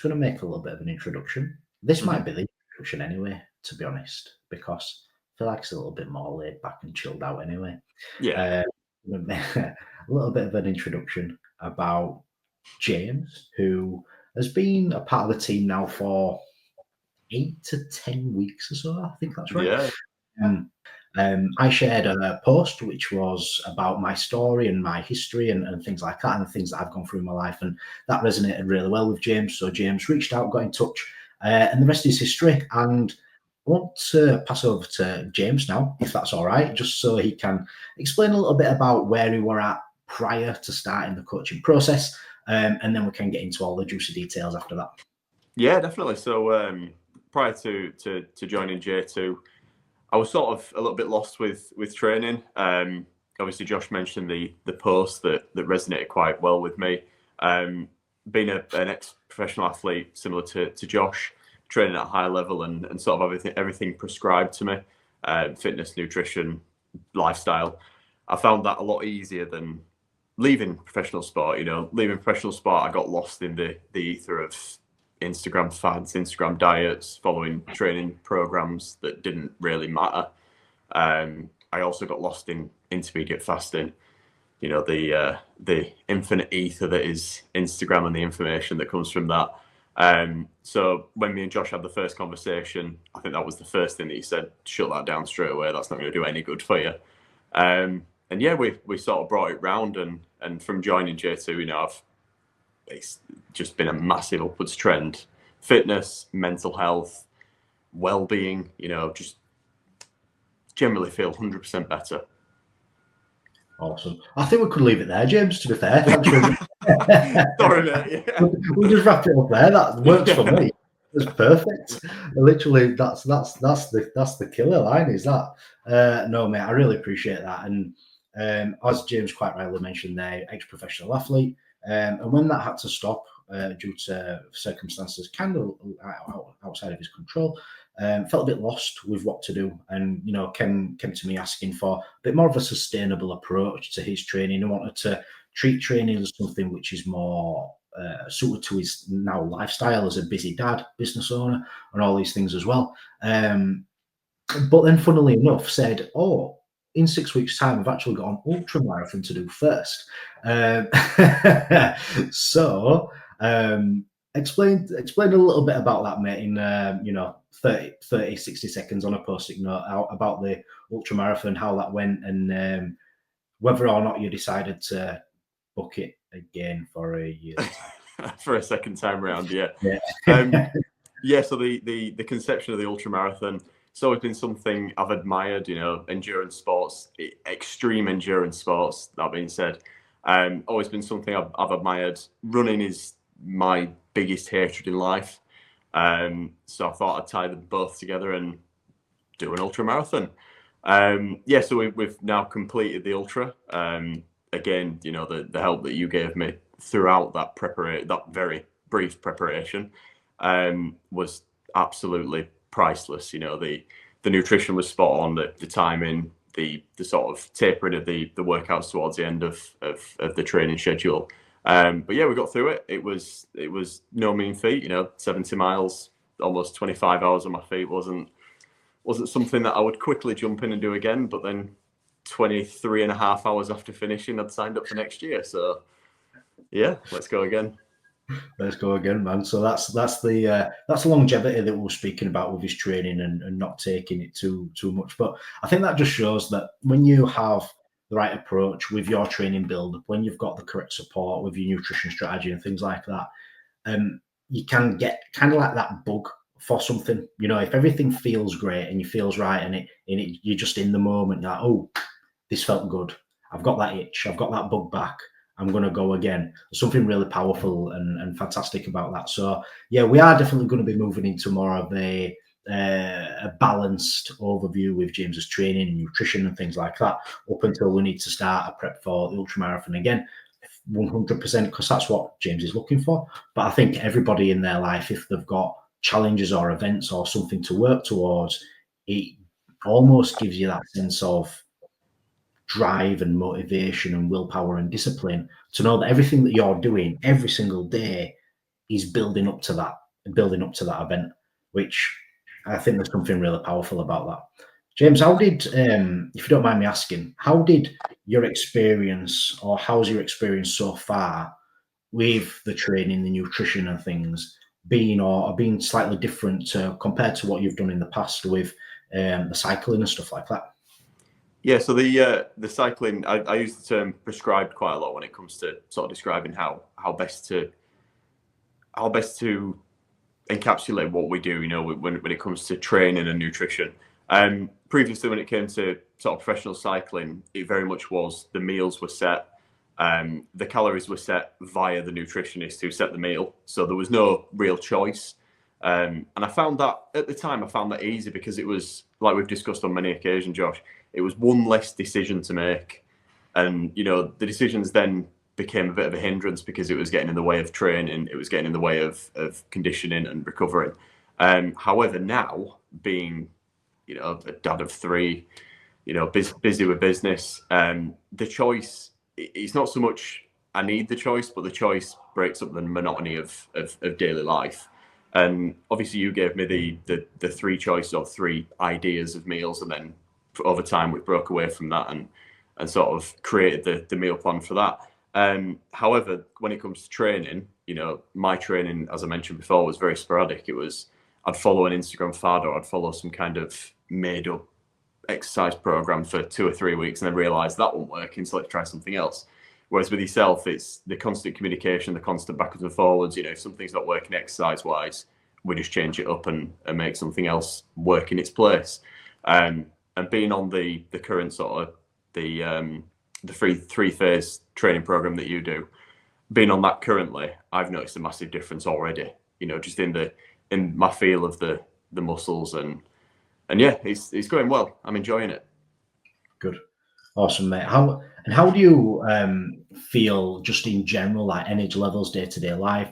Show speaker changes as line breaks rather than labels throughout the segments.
going to make a little bit of an introduction. This might
Mhm.
be the introduction anyway, to be honest, because I feel like it's a little bit more laid back and chilled out anyway.
Yeah.
Uh, a little bit of an introduction about James, who has been a part of the team now for 8 to 10 weeks or so. I think that's right.
Yeah.
Um, I shared a post which was about my story and my history and things like that, and the things that I've gone through in my life, and that resonated really well with James. So James reached out, got in touch, and the rest is history. And I want to pass over to James now, if that's all right, just so he can explain a little bit about where we were at prior to starting the coaching process, and then we can get into all the juicy details after that.
Yeah, definitely. So prior to joining J2, I was sort of a little bit lost with training. Obviously, Josh mentioned the post that resonated quite well with me. Being an ex-professional athlete, similar to Josh, training at a high level and sort of everything prescribed to me, fitness, nutrition, lifestyle. I found that a lot easier than leaving professional sport. Leaving professional sport, I got lost in the ether of Instagram fads, Instagram diets, following training programs that didn't really matter. I also got lost in intermediate fasting. The infinite ether that is Instagram and the information that comes from that. So when me and Josh had the first conversation, I think that was the first thing that he said: shut that down straight away. That's not going to do any good for you. And yeah, we sort of brought it round, and from joining J2, it's just been a massive upwards trend. Fitness, mental health, well-being, just generally feel 100% better.
Awesome. I think we could leave it there, James, to be fair. Thanks for
Sorry, mate. Yeah.
We'll just wrap it up there. That works for me. It's perfect. Literally, that's the killer line, is that? No, mate, I really appreciate that. And as James quite rightly mentioned there, ex-professional athlete. And when that had to stop due to circumstances kind of outside of his control, felt a bit lost with what to do, and came to me asking for a bit more of a sustainable approach to his training. He wanted to treat training as something which is more suited to his now lifestyle as a busy dad, business owner, and all these things as well. But then, funnily enough, said, "Oh, in 6 weeks' time, I've actually got an ultra marathon to do first." So, explain a little bit about that, mate, in 30, 60 seconds on a post-it note about the ultra marathon, how that went, and whether or not you decided to book it again for a year.
For a second time round, yeah.
Yeah.
Yeah, so the conception of the ultra marathon, it's always been something I've admired, endurance sports, extreme endurance sports, that being said. Always been something I've admired. Running is my biggest hatred in life. So I thought I'd tie them both together and do an ultra marathon. Yeah, so we've now completed the ultra. Again, the help that you gave me throughout that very brief preparation was absolutely priceless. The nutrition was spot on, the timing, the sort of tapering of the workouts towards the end of the training schedule. But yeah, we got through it. It was no mean feat. 70 miles, almost 25 hours on my feet wasn't something that I would quickly jump in and do again. But then 23 and a half hours after finishing, I'd signed up for next year. So yeah, let's go again.
Let's go again, man. So that's the longevity that we were speaking about with his training and not taking it too much. But I think that just shows that when you have the right approach with your training build, when you've got the correct support with your nutrition strategy and things like that, you can get kind of like that bug for something. If everything feels great and you feels right and you're just in the moment, you're like, oh, this felt good. I've got that itch. I've got that bug back. I'm going to go again. There's something really powerful and fantastic about that. So yeah, we are definitely going to be moving into more of a balanced overview with James's training and nutrition and things like that, up until we need to start a prep for the ultramarathon again, 100%, because that's what James is looking for. But I think everybody in their life, if they've got challenges or events or something to work towards, it almost gives you that sense of drive and motivation and willpower and discipline to know that everything that you're doing every single day he's building up to that event, which I think there's something really powerful about that. James, how did, if you don't mind me asking, how did your experience, or how's your experience so far with the training, the nutrition and things been slightly different compared to what you've done in the past with the cycling and stuff like that?
Yeah, so the cycling, I use the term prescribed quite a lot when it comes to sort of describing how best to encapsulate what we do, you know, when it comes to training and nutrition. Previously, when it came to sort of professional cycling, it very much was the meals were set, the calories were set via the nutritionist who set the meal, so there was no real choice. And I found that at the time, I found that easy because it was, like we've discussed on many occasions, Josh, it was one less decision to make. And, you know, the decisions then became a bit of a hindrance because it was getting in the way of training, it was getting in the way of conditioning and recovering. However, now being, you know, a dad of three, you know, busy with business, the choice, it's not so much I need the choice, but the choice breaks up the monotony of daily life. And obviously you gave me the three choices or three ideas of meals, and then over time we broke away from that and sort of created the meal plan for that. However, when it comes to training, you know, my training, as I mentioned before, was very sporadic. It was, I'd follow an Instagram fad, or I'd follow some kind of made up exercise program for 2 or 3 weeks and then realize that won't work, so let's try something else. Whereas with yourself, it's the constant communication, the constant backwards and forwards. You know, if something's not working exercise wise, we just change it up and make something else work in its place. And being on the current sort of the three phase training program that you do, being on that currently, I've noticed a massive difference already. You know, just in my feel of the muscles and yeah, it's going well. I'm enjoying it.
Good, awesome, mate. How do you feel just in general, like energy levels, day to day life?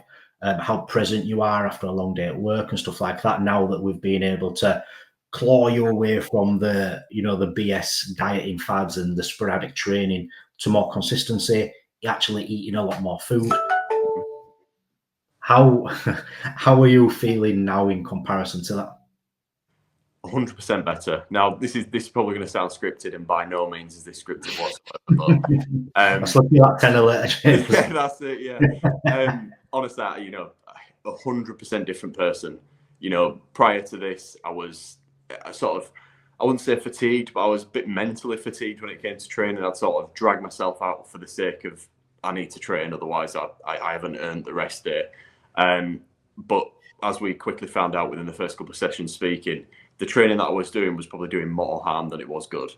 How present you are after a long day at work and stuff like that. Now that we've been able to claw you away from the BS dieting fads and the sporadic training to more consistency, you're actually eating a lot more food. How are you feeling now in comparison to that?
100% better. Now, this is probably going to sound scripted, and by no means is this scripted whatsoever. But
let's look at that 10 later.
Yeah, that's it. Yeah. Honestly, you know, 100% different person. You know, prior to this, I was sort of, I wouldn't say fatigued, but I was a bit mentally fatigued when it came to training. I'd sort of drag myself out for the sake of, I need to train, otherwise I haven't earned the rest day. But as we quickly found out within the first couple of sessions speaking, the training that I was doing was probably doing more harm than it was good.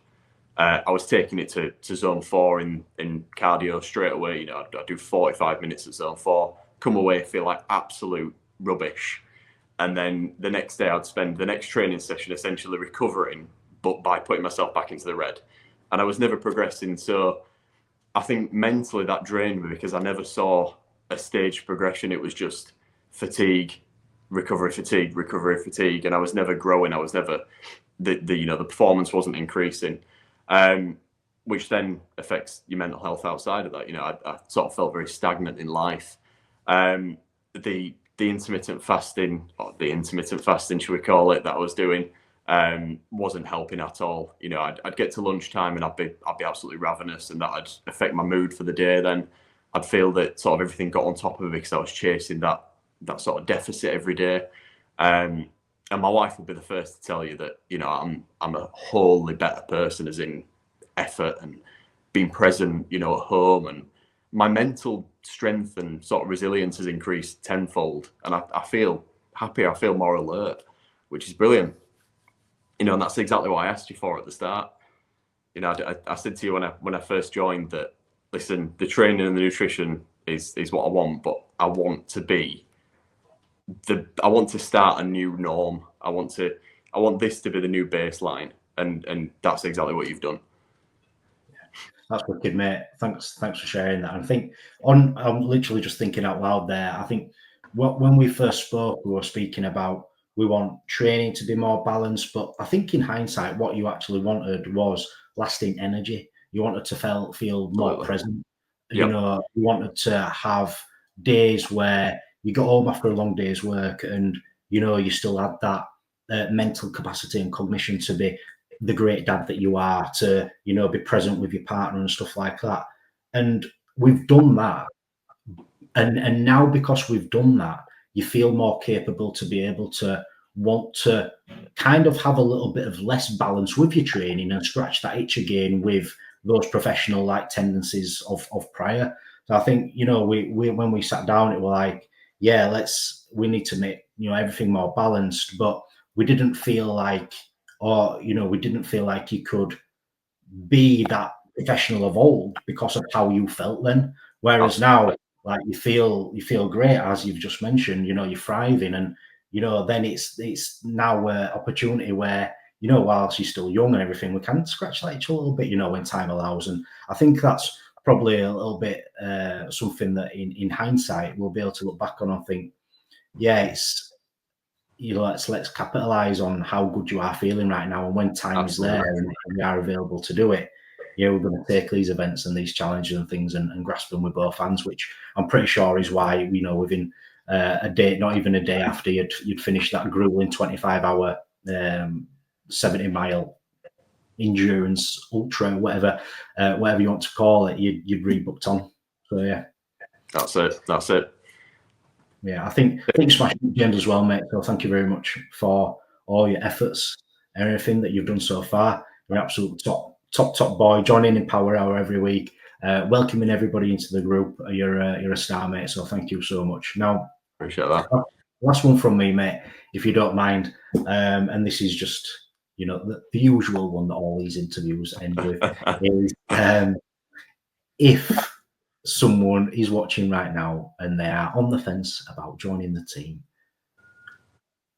I was taking it to zone 4 in cardio straight away. You know, I'd do 45 minutes at zone 4, come away, feel like absolute rubbish. And then the next day I'd spend the next training session essentially recovering, but by putting myself back into the red. And I was never progressing. So I think mentally that drained me because I never saw a staged progression. It was just fatigue, recovery, fatigue, recovery, fatigue. And I was never growing. I was never, the performance wasn't increasing. Which then affects your mental health outside of that. You know, I sort of felt very stagnant in life. The intermittent fasting, or the intermittent fasting, should we call it, that I was doing, wasn't helping at all. You know, I'd get to lunchtime and I'd be absolutely ravenous, and that'd affect my mood for the day. Then I'd feel that sort of everything got on top of me because I was chasing that sort of deficit every day. And my wife would be the first to tell you that, you know, I'm a wholly better person, as in effort and being present, you know, at home, and my mental strength and sort of resilience has increased tenfold, and I feel happy, I feel more alert, which is brilliant. You know, and that's exactly what I asked you for at the start. You know, I said to you when I first joined that, listen, the training and the nutrition is what I want, but I want to start a new norm. I want this to be the new baseline, and that's exactly what you've done.
That's wicked, mate. Thanks for sharing that. And I think I'm literally just thinking out loud there. I think when we first spoke, we were speaking about we want training to be more balanced, but I think in hindsight, what you actually wanted was lasting energy. You wanted to feel more present. Yep. You know, you wanted to have days where you got home after a long day's work, and you still had that mental capacity and cognition to be the great dad that you are, to be present with your partner and stuff like that. And we've done that, and now because we've done that, you feel more capable to be able to want to kind of have a little bit of less balance with your training and scratch that itch again with those professional like tendencies of prior. So I think we when we sat down, it was like, yeah, we need to make everything more balanced, but we didn't feel like, we didn't feel like you could be that professional of old because of how you felt then. Whereas now, like you feel great, as you've just mentioned. You're thriving, and then it's now an opportunity where whilst you're still young and everything, we can scratch that itch a little bit, when time allows. And I think that's probably a little bit something that in hindsight we'll be able to look back on and think, yeah, it's let's capitalize on how good you are feeling right now, and when time
Absolutely.
is there and we are available to do it, we're going to take these events and these challenges and things and grasp them with both hands, which I'm pretty sure is why within a day, not even a day after you'd finish that grueling 25-hour 70-mile endurance ultra, whatever you want to call it, you'd rebooked on. So yeah,
that's it.
Yeah, I think smashed it, James, as well, mate. So thank you very much for all your efforts and everything that you've done so far. You're an absolute top boy. Joining in Power Hour every week, welcoming everybody into the group. You're a star, mate. So thank you so much. Now,
appreciate that.
Last one from me, mate, if you don't mind. And this is just the usual one that all these interviews end with is if someone is watching right now and they are on the fence about joining the team,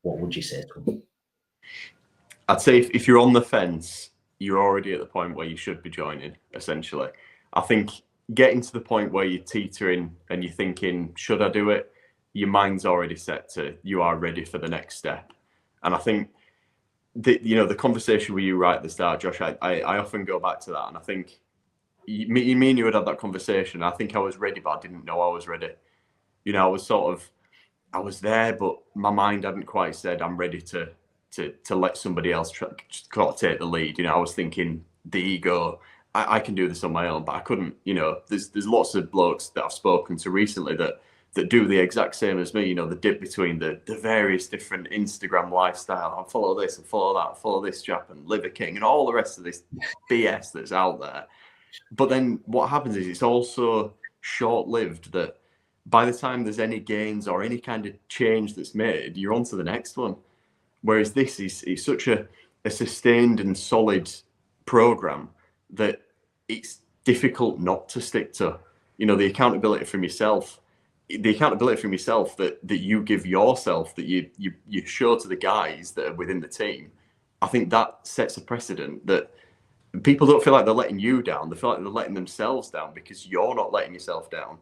what would you say to them?
I'd say if you're on the fence, you're already at the point where you should be joining, essentially. I think getting to the point where you're teetering and you're thinking, should I do it? Your mind's already set to, you are ready for the next step. And I think the conversation with you right at the start, Josh, I often go back to that, and I think me and you had that conversation. I think I was ready, but I didn't know I was ready. I was there, but my mind hadn't quite said I'm ready to let somebody else take the lead. I was thinking the ego, I can do this on my own, but I couldn't. There's lots of blokes that I've spoken to recently that do the exact same as me. The dip between the various different Instagram lifestyle. I follow this and follow that, follow this chap and Liver King and all the rest of this BS that's out there. But then what happens is it's also short-lived, that by the time there's any gains or any kind of change that's made, you're on to the next one. Whereas this is such a sustained and solid program that it's difficult not to stick to. The accountability from yourself that you give yourself, that you show to the guys that are within the team. I think that sets a precedent that people don't feel like they're letting you down. They feel like they're letting themselves down because you're not letting yourself down.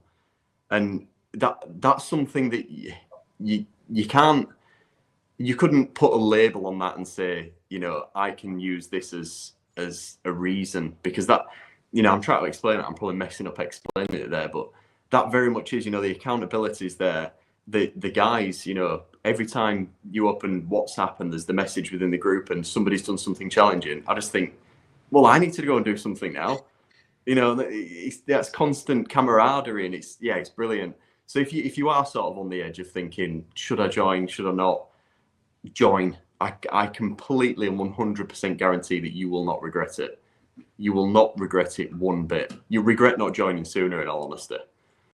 And that's something that you couldn't put a label on that and say, I can use this as a reason, because that, I'm trying to explain it. I'm probably messing up explaining it there, but that very much is, the accountability is there. The guys, every time you open WhatsApp and there's the message within the group and somebody's done something challenging, I just think, well, I need to go and do something now. That's constant camaraderie, and it's brilliant. So if you are sort of on the edge of thinking, should I join, should I not, join. I completely and 100% guarantee that you will not regret it. You will not regret it one bit. You regret not joining sooner, in all honesty.